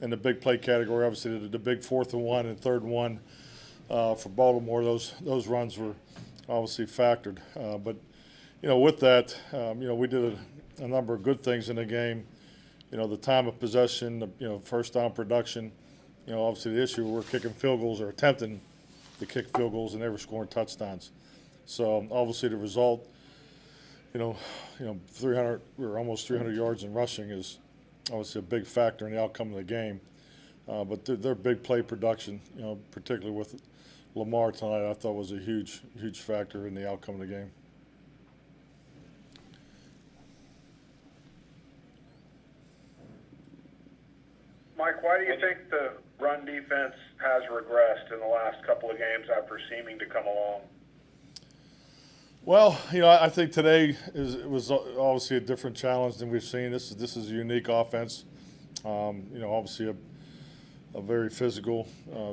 in the big play category. Obviously, the big 4th and 1 and 3rd and 1 for Baltimore. Those runs were obviously factored. But with that, we did a number of good things in the game. The time of possession, first down production. Obviously the issue, we're kicking field goals or attempting to kick field goals and never scoring touchdowns. So obviously the result, 300 or almost 300 yards in rushing is obviously a big factor in the outcome of the game. But their big play production, particularly with Lamar tonight, I thought was a huge factor in the outcome of the game. Mike, why do you think the run defense has regressed in the last couple of games after seeming to come along? Well, I think today was obviously a different challenge than we've seen. This is a unique offense. Obviously a very physical,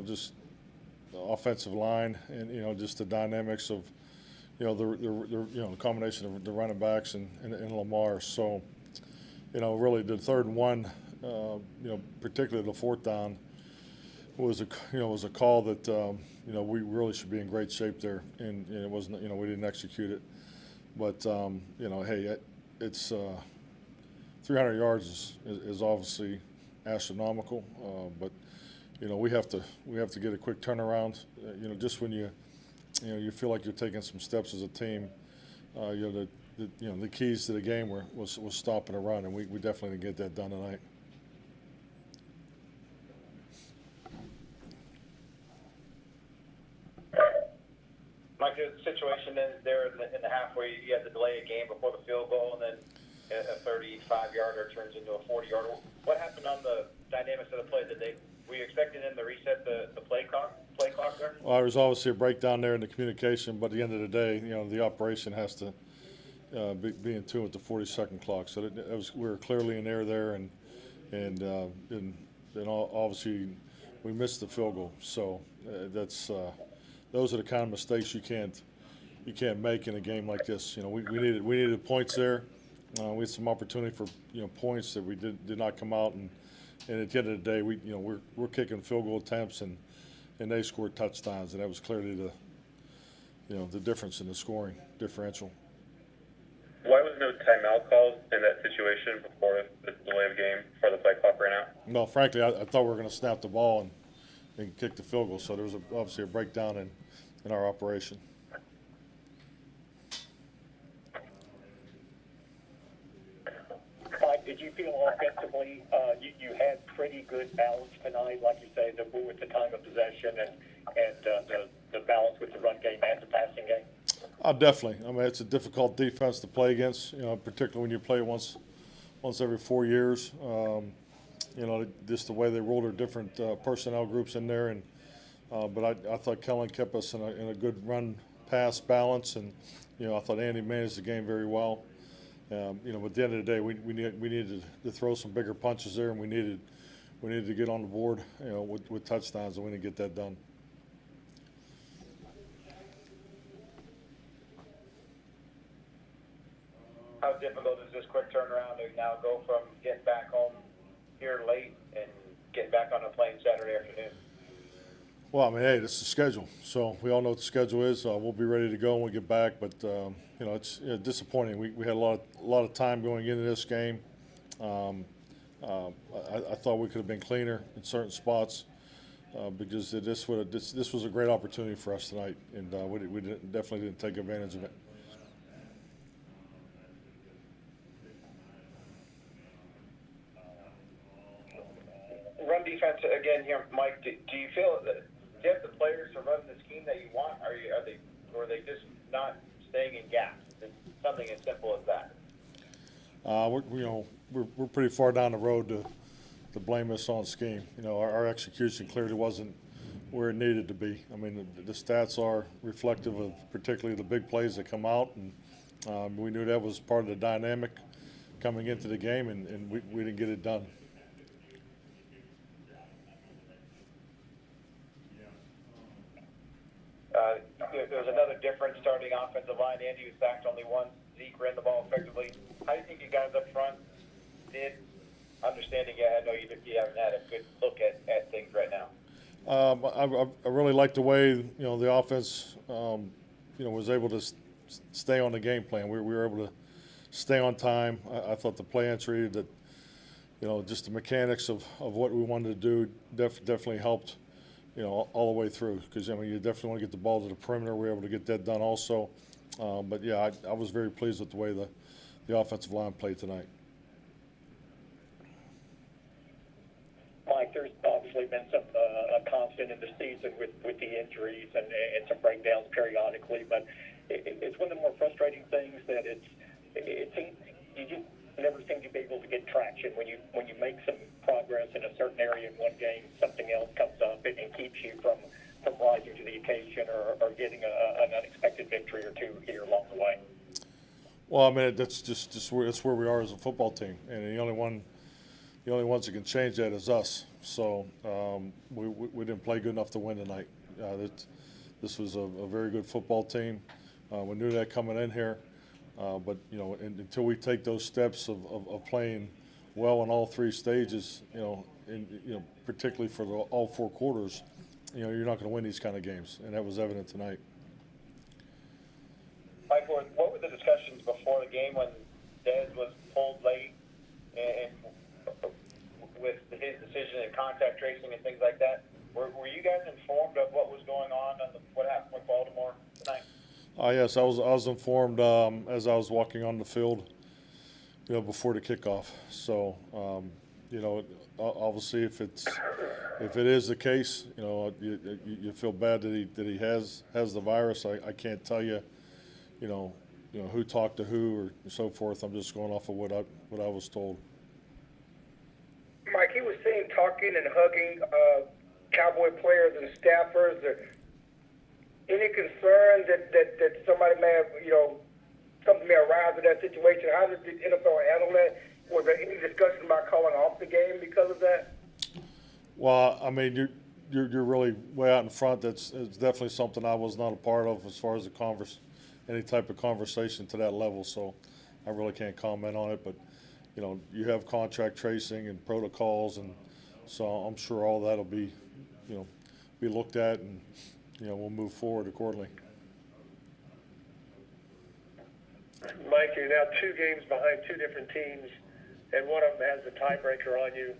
just offensive line, and just the dynamics of the combination of the running backs and Lamar. So really the 3rd and 1, particularly the 4th down, was a call that we really should be in great shape there, and it wasn't. We didn't execute it, but hey, it's 300 yards is obviously astronomical, but we have to get a quick turnaround. Just when you feel like you're taking some steps as a team, the keys to the game was stopping a run, and we definitely didn't get that done tonight. Mike, there's a situation there in the half where you had to delay a game before the field goal, and then a 35-yarder turns into a 40-yarder. What happened on the dynamics of the play? Were you expecting them to reset the play clock there? Well, there was obviously a breakdown there in the communication, but at the end of the day, the operation has to be in tune with the 40-second clock. So we were clearly in error there, and obviously we missed the field goal. So those are the kind of mistakes you can't make in a game like this. We needed points there. We had some opportunity for points that we did not come out, and at the end of the day, we're kicking field goal attempts, and they scored touchdowns, and that was clearly the difference in the scoring differential. Why was no timeout called in that situation before the delay of game before the play clock ran out? No, frankly, I thought we were going to snap the ball and kick the field goal, so there was obviously a breakdown in our operation. Mike, did you feel offensively you had pretty good balance tonight, like you say, with the time of possession and the balance with the run game and the passing game? Definitely. I mean, it's a difficult defense to play against, particularly when you play once every 4 years. Just the way they roll their different personnel groups in there, but I thought Kellen kept us in a good run-pass balance, and I thought Andy managed the game very well. But at the end of the day, we needed to throw some bigger punches there, and we needed to get on the board, with touchdowns, and we didn't get that done. How difficult is this quick turnaround to now go from getting back home here late and getting back on a plane Saturday afternoon? Well, I mean, hey, this is the schedule, so we all know what the schedule is. We'll be ready to go when we get back, but it's disappointing. We had a lot of time going into this game. I thought we could have been cleaner in certain spots because this was a great opportunity for us tonight, and we definitely didn't take advantage of it. Run defense again here, Mike. Do you feel that you have the players to run the scheme that you want? Or are they just not staying in gaps? It's something as simple as that. We're pretty far down the road to blame us on scheme. Our execution clearly wasn't where it needed to be. I mean, the stats are reflective of particularly the big plays that come out, and we knew that was part of the dynamic coming into the game, and we didn't get it done. There was another difference starting offensive line. Andy was sacked only once. Zeke ran the ball effectively. How do you think you guys up front did understanding, I know you haven't had a good look at things right now. I really like the way the offense was able to stay on the game plan. We were able to stay on time. I thought the play entry that just the mechanics of what we wanted to do definitely helped all the way through, because you definitely want to get the ball to the perimeter. We were able to get that done also. But yeah, I was very pleased with the way the offensive line played tonight. Mike, there's obviously been some a constant in the season with the injuries and some breakdowns periodically, but it's one of the more frustrating things that it seems you just never seem to be able to get traction when you make some progress in a certain area in one game, something else comes up and keeps you from rising to the occasion or getting an unexpected victory or two here along the way. Well, I mean, that's just where we are as a football team, and the only ones that can change that is us. So we didn't play good enough to win tonight. This was a very good football team. We knew that coming in here, but until we take those steps of playing well in all three stages, particularly for all four quarters, you're not going to win these kind of games, and that was evident tonight. Mike, what were the discussions before the game when Dez was pulled late and with his decision in contact tracing and things like that? Were you guys informed of what was going on and what happened with Baltimore tonight? Yes, I was informed as I was walking on the field, before the kickoff. So, obviously, if it is the case, you feel bad that he has the virus. I can't tell you, who talked to who or so forth. I'm just going off of what I was told. Mike, he was seen talking and hugging Cowboy players and staffers. Any concern that somebody may have, something may arise in that situation? How did the NFL handle that? Was there any discussion about calling off the game because of that? Well, I mean, you're really way out in front. It's definitely something I was not a part of as far as any type of conversation to that level. So I really can't comment on it. But you have contract tracing and protocols, and so I'm sure all that'll be looked at, and we'll move forward accordingly. Mike, you're now 2 games behind 2 different teams, and one of them has the tiebreaker on you.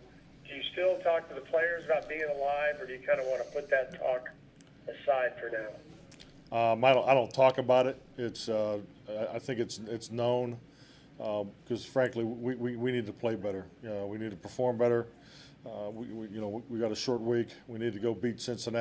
Do you still talk to the players about being alive, or do you kind of want to put that talk aside for now? I don't talk about it. It's I think it's known, because frankly we need to play better. We need to perform better. We got a short week. We need to go beat Cincinnati.